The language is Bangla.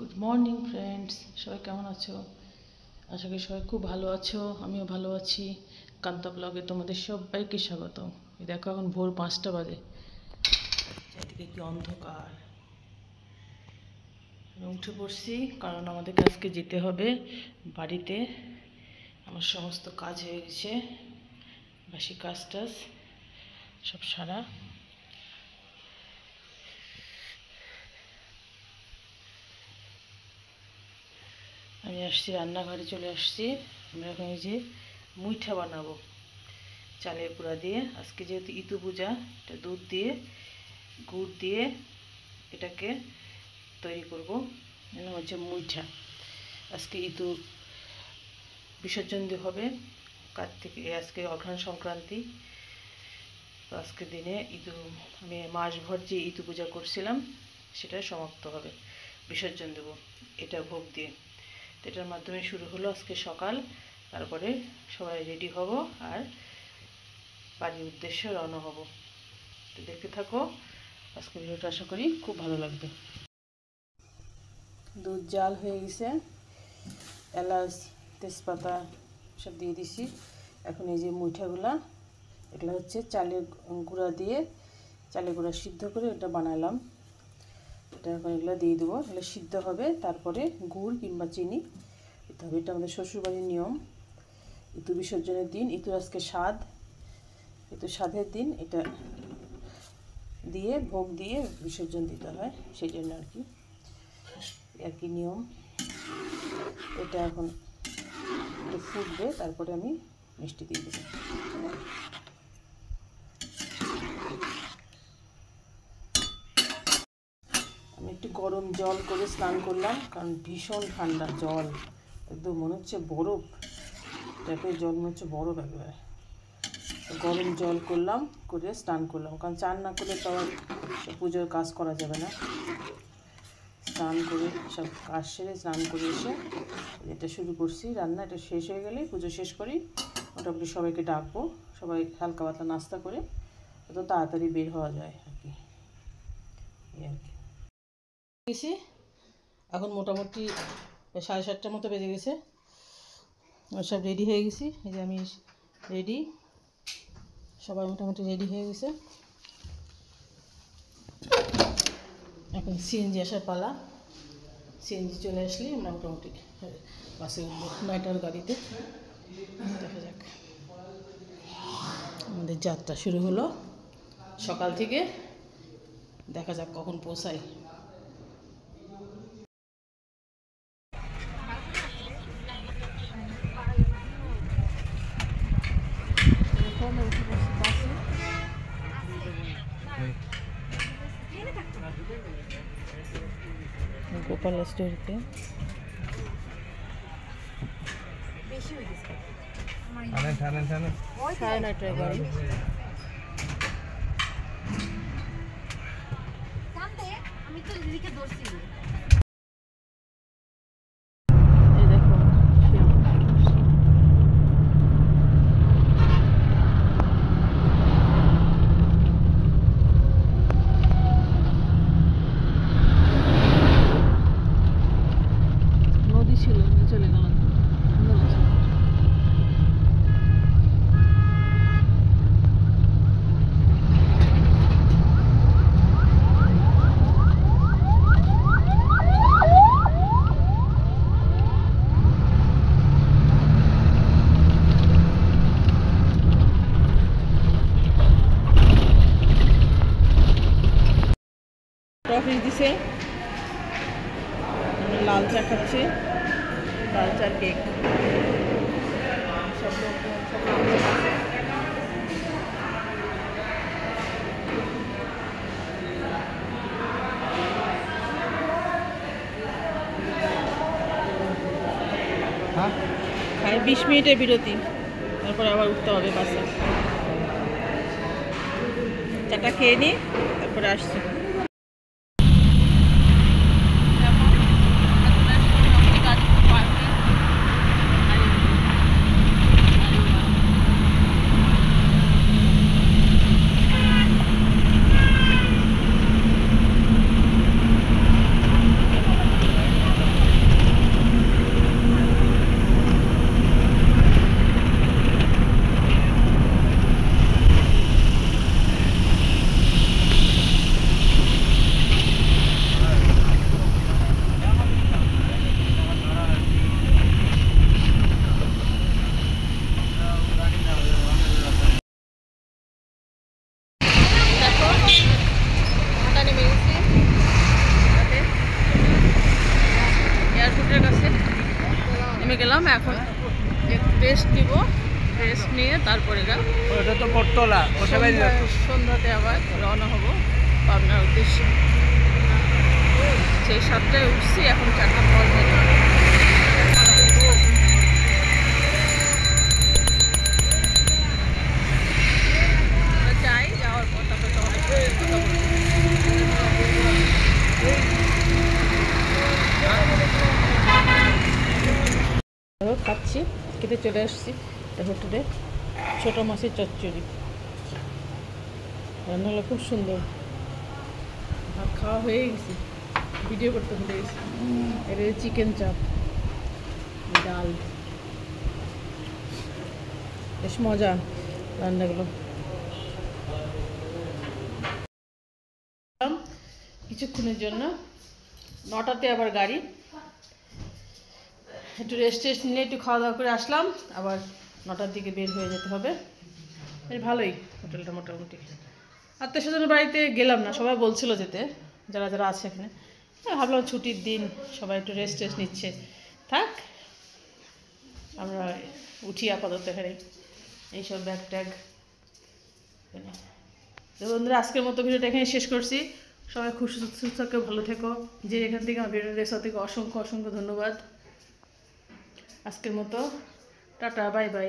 গুড মর্নিং ফ্রেন্ডস, সবাই কেমন আছো? আশা করি সবাই খুব ভালো আছো। আমিও ভালো আছি। কান্তা ব্লগে তোমাদের সবাইকে স্বাগত। এই দেখো এখন ভোর 5টা বাজে, চারিদিকে কি অন্ধকার। উঠে পড়ছি কারণ আমাদেরকে আজকে যেতে হবে বাড়িতে। আমার সমস্ত কাজ হয়ে গেছে, বাসি কাজ টাজ সব সারা। আমি আসছি রান্নাঘরে, চলে আসছি। আমরা এখন এই যে মুইঠা বানাবো চালের গুঁড়া দিয়ে। আজকে যেহেতু ইতু পূজা, এটা দুধ দিয়ে গুড় দিয়ে এটাকে তৈরি করব। এটা হচ্ছে মুইঠা। আজকে ইতু বিসর্জন দিয়ে হবে কার্তিক, আজকে অঘ্রাণ সংক্রান্তি। তো আজকের দিনে আমি মাসভর যে ইতু পূজা করছিলাম সেটা সমাপ্ত হবে, বিসর্জন দেব এটা ভোগ দিয়ে। তো এটার মাধ্যমে শুরু হলো আজকে সকাল। তারপরে সবাই রেডি হব আর বাড়ির উদ্দেশ্যে রওনা হব। তো দেখতে থাকো আজকে ভিডিওটা, আশা করি খুব ভালো লাগবে। দুধ জাল হয়ে গেছে, এলাচ তেজপাতা সব দিয়ে দিছি। এখন এই যে মুইঠাগুলা, এগুলো হচ্ছে চালের গুঁড়া দিয়ে, চালের গুঁড়া সিদ্ধ করে এটা বানালাম। এটা এখন এগুলো দিয়ে দেবো, এগুলো সিদ্ধ হবে। তারপরে গুড় কিংবা চিনি দিতে হবে। এটা আমাদের শ্বশুরবাড়ির নিয়ম। ইতু বিসর্জনের দিন, ইতুর আজকে স্বাদ, ইতু স্বাদের দিন, এটা দিয়ে ভোগ দিয়ে বিসর্জন দিতে হয়, সেই জন্য আর কি নিয়ম। এটা এখন একটু ফুটবে, তারপরে আমি মিষ্টি দিয়ে দেবো। আমি একটু গরম জল করে স্নান করলাম, কারণ ভীষণ ঠান্ডা জল, একদম মনে হচ্ছে বরফ ট্যাপের জল, মনে হচ্ছে বরফ একেবারে। গরম জল করলাম, করে স্নান করলাম, কারণ চান না করলে তো আর পুজোর কাজ করা যাবে না। স্নান করে সব কাজ সেরে স্নান করে এসে এটা শুরু করছি রান্না। এটা শেষ হয়ে গেলে পুজো শেষ করি, মোটামুটি সবাইকে ডাকবো, সবাই হালকা পাতলা নাস্তা করে তো তাড়াতাড়ি বের হওয়া যায় আর কি। গেছি এখন মোটামুটি 7:30টার মতো বেজে গেছে। সব রেডি হয়ে গেছি, এই যে আমি রেডি, সবাই মোটামুটি রেডি হয়ে গেছে। এখন সিএনজি আসার পালা। সিএনজি চলে আসলে আমরা মোটামুটি বাসে উঠবো, 9টার গাড়িতে। দেখা যাক, আমাদের যাত্রা শুরু হলো সকাল থেকে, দেখা যাক কখন পৌঁছাই। গোপাল স্টোরিতে সাড়ে 9টায় গাড়ি। নদী ছিল, চলে গেলাম। টফি দিছে, লাল চা খাচ্ছে, লাল চার কেক। সব লোক খায়। 20 মিনিটের বিরতি, তারপরে আবার উঠতে হবে বাসে। চাটা খেয়ে নিই, তারপরে আসছি। রুমে গেলাম, এখন একটু রেস্ট নিব, রেস্ট নিয়ে তারপরে সন্ধ্যাতে আবার রওনা হব পাবনার উদ্দেশ্যে। সেই 7টায় উঠছি, এখন 4টা বাজে। যাই, যাওয়ার পর তারপরে খাচ্ছি, খেতে চলে আসছি হোটেলে। ছোটো মাছের চচ্চড়ি রান্না হলো, খুব সুন্দর। ভাত খাওয়া হয়ে গেছে, ভিডিও করতে ভুলে গেছি। এটা চিকেন চাপ, ডাল, বেশ মজা রান্নাগুলো। কিছুক্ষণের জন্য 9টাতে আবার গাড়ি, একটু রেস্ট নিয়ে একটু খাওয়া দাওয়া করে আসলাম। আবার 9টার দিকে বের হয়ে যেতে হবে। বেশ ভালোই হোটেলটা মোটামুটি। আত্মীয় স্বজনের বাড়িতে গেলাম না, সবাই বলছিল যেতে, যারা যারা আছে এখানে। ভাবলাম ছুটির দিন সবাই একটু রেস্ট নিচ্ছে, থাক আমরা উঠি আপাতত এখানে এইসব ব্যাগ ট্যাগ। বন্ধুরা, আজকের মতো ভিডিওটা এখানে শেষ করছি। সবাই খুব সুস্থ থাকো, ভালো থেকো। যে এখান থেকে আমার ভিডিও দেখছো থেকে অসংখ্য অসংখ্য ধন্যবাদ। আজকের মতো টাটা, বাই বাই।